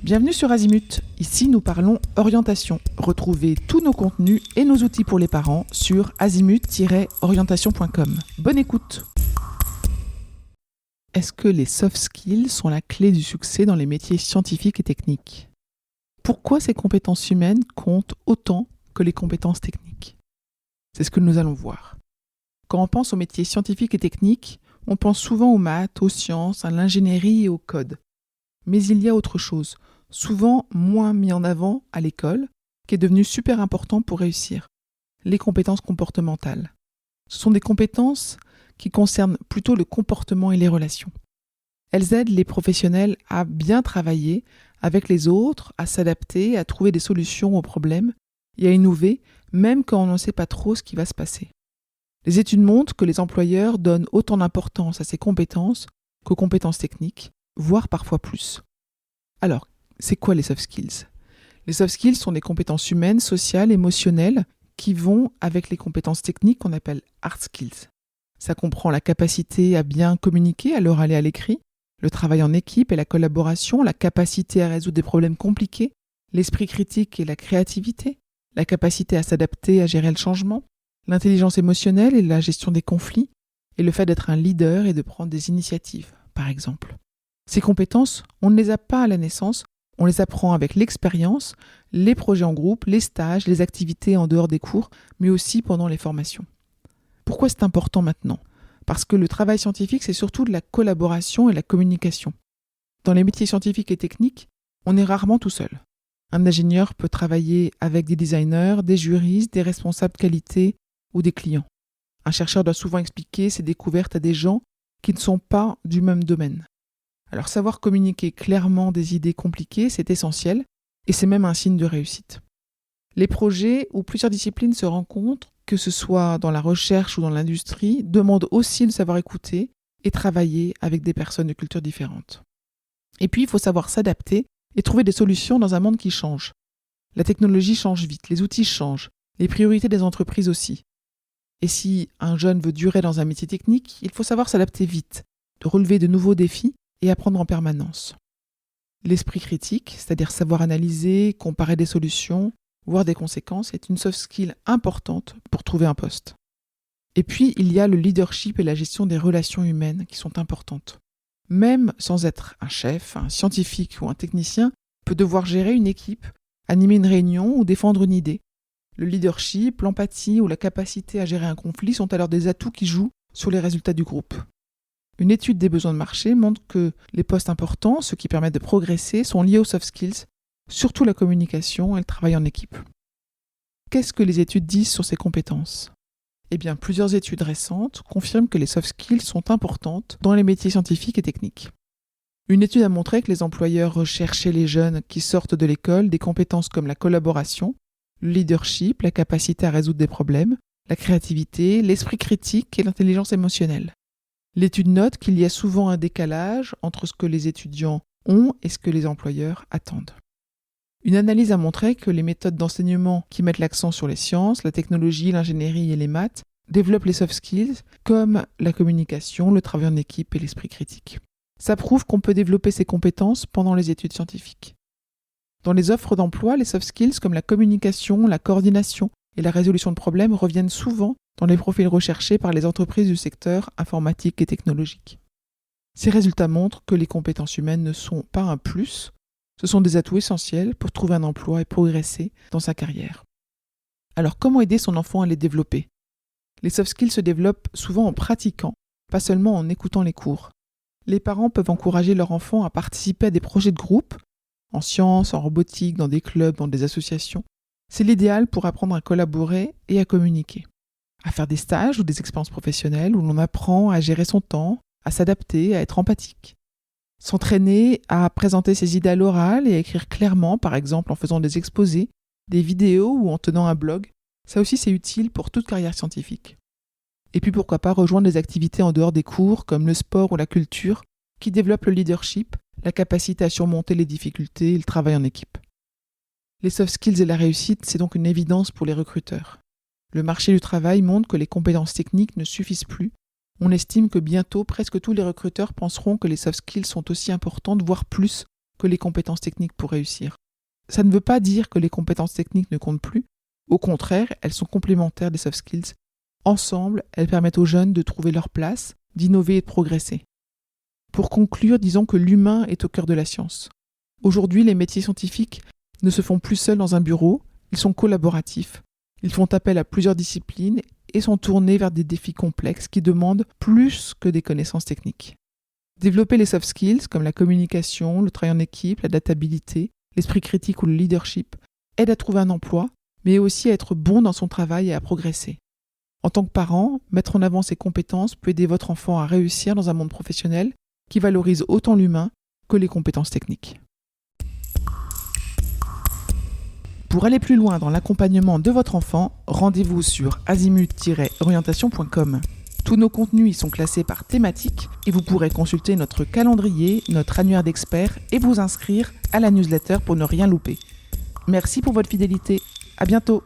Bienvenue sur Azimut. Ici, nous parlons orientation. Retrouvez tous nos contenus et nos outils pour les parents sur azimut-orientation.com. Bonne écoute. Est-ce que les soft skills sont la clé du succès dans les métiers scientifiques et techniques ? Pourquoi ces compétences humaines comptent autant que les compétences techniques ? C'est ce que nous allons voir. Quand on pense aux métiers scientifiques et techniques, on pense souvent aux maths, aux sciences, à l'ingénierie et au code. Mais il y a autre chose, souvent moins mis en avant à l'école, qui est devenu super important pour réussir. Les compétences comportementales. Ce sont des compétences qui concernent plutôt le comportement et les relations. Elles aident les professionnels à bien travailler avec les autres, à s'adapter, à trouver des solutions aux problèmes et à innover, même quand on ne sait pas trop ce qui va se passer. Les études montrent que les employeurs donnent autant d'importance à ces compétences qu'aux compétences techniques, voire parfois plus. Alors, c'est quoi les soft skills ? Les soft skills sont des compétences humaines, sociales, émotionnelles qui vont avec les compétences techniques qu'on appelle hard skills. Ça comprend la capacité à bien communiquer à l'oral et à l'écrit, le travail en équipe et la collaboration, la capacité à résoudre des problèmes compliqués, l'esprit critique et la créativité, la capacité à s'adapter, à gérer le changement, l'intelligence émotionnelle et la gestion des conflits, et le fait d'être un leader et de prendre des initiatives, par exemple. Ces compétences, on ne les a pas à la naissance, on les apprend avec l'expérience, les projets en groupe, les stages, les activités en dehors des cours, mais aussi pendant les formations. Pourquoi c'est important maintenant ? Parce que le travail scientifique, c'est surtout de la collaboration et la communication. Dans les métiers scientifiques et techniques, on est rarement tout seul. Un ingénieur peut travailler avec des designers, des juristes, des responsables qualité ou des clients. Un chercheur doit souvent expliquer ses découvertes à des gens qui ne sont pas du même domaine. Alors savoir communiquer clairement des idées compliquées, c'est essentiel et c'est même un signe de réussite. Les projets où plusieurs disciplines se rencontrent, que ce soit dans la recherche ou dans l'industrie, demandent aussi de savoir écouter et travailler avec des personnes de cultures différentes. Et puis, il faut savoir s'adapter et trouver des solutions dans un monde qui change. La technologie change vite, les outils changent, les priorités des entreprises aussi. Et si un jeune veut durer dans un métier technique, il faut savoir s'adapter vite, de relever de nouveaux défis et apprendre en permanence. L'esprit critique, c'est-à-dire savoir analyser, comparer des solutions, voir des conséquences, est une soft skill importante pour trouver un poste. Et puis, il y a le leadership et la gestion des relations humaines qui sont importantes. Même sans être un chef, un scientifique ou un technicien, peut devoir gérer une équipe, animer une réunion ou défendre une idée. Le leadership, l'empathie ou la capacité à gérer un conflit sont alors des atouts qui jouent sur les résultats du groupe. Une étude des besoins de marché montre que les postes importants, ceux qui permettent de progresser, sont liés aux soft skills, surtout la communication et le travail en équipe. Qu'est-ce que les études disent sur ces compétences ? Eh bien, plusieurs études récentes confirment que les soft skills sont importantes dans les métiers scientifiques et techniques. Une étude a montré que les employeurs recherchent chez les jeunes qui sortent de l'école des compétences comme la collaboration, le leadership, la capacité à résoudre des problèmes, la créativité, l'esprit critique et l'intelligence émotionnelle. L'étude note qu'il y a souvent un décalage entre ce que les étudiants ont et ce que les employeurs attendent. Une analyse a montré que les méthodes d'enseignement qui mettent l'accent sur les sciences, la technologie, l'ingénierie et les maths développent les soft skills comme la communication, le travail en équipe et l'esprit critique. Ça prouve qu'on peut développer ces compétences pendant les études scientifiques. Dans les offres d'emploi, les soft skills comme la communication, la coordination et la résolution de problèmes reviennent souvent dans les profils recherchés par les entreprises du secteur informatique et technologique. Ces résultats montrent que les compétences humaines ne sont pas un plus, ce sont des atouts essentiels pour trouver un emploi et progresser dans sa carrière. Alors comment aider son enfant à les développer ? Les soft skills se développent souvent en pratiquant, pas seulement en écoutant les cours. Les parents peuvent encourager leur enfant à participer à des projets de groupe, en sciences, en robotique, dans des clubs, dans des associations. C'est l'idéal pour apprendre à collaborer et à communiquer. À faire des stages ou des expériences professionnelles où l'on apprend à gérer son temps, à s'adapter, à être empathique. S'entraîner à présenter ses idées à l'oral et à écrire clairement, par exemple en faisant des exposés, des vidéos ou en tenant un blog, ça aussi c'est utile pour toute carrière scientifique. Et puis pourquoi pas rejoindre des activités en dehors des cours comme le sport ou la culture qui développent le leadership, la capacité à surmonter les difficultés et le travail en équipe. Les soft skills et la réussite, c'est donc une évidence pour les recruteurs. Le marché du travail montre que les compétences techniques ne suffisent plus. On estime que bientôt, presque tous les recruteurs penseront que les soft skills sont aussi importantes, voire plus, que les compétences techniques pour réussir. Ça ne veut pas dire que les compétences techniques ne comptent plus. Au contraire, elles sont complémentaires des soft skills. Ensemble, elles permettent aux jeunes de trouver leur place, d'innover et de progresser. Pour conclure, disons que l'humain est au cœur de la science. Aujourd'hui, les métiers scientifiques ne se font plus seuls dans un bureau, ils sont collaboratifs. Ils font appel à plusieurs disciplines et sont tournés vers des défis complexes qui demandent plus que des connaissances techniques. Développer les soft skills comme la communication, le travail en équipe, l'adaptabilité, l'esprit critique ou le leadership aide à trouver un emploi, mais aussi à être bon dans son travail et à progresser. En tant que parent, mettre en avant ces compétences peut aider votre enfant à réussir dans un monde professionnel qui valorise autant l'humain que les compétences techniques. Pour aller plus loin dans l'accompagnement de votre enfant, rendez-vous sur azimut-orientation.com. Tous nos contenus y sont classés par thématique et vous pourrez consulter notre calendrier, notre annuaire d'experts et vous inscrire à la newsletter pour ne rien louper. Merci pour votre fidélité. À bientôt.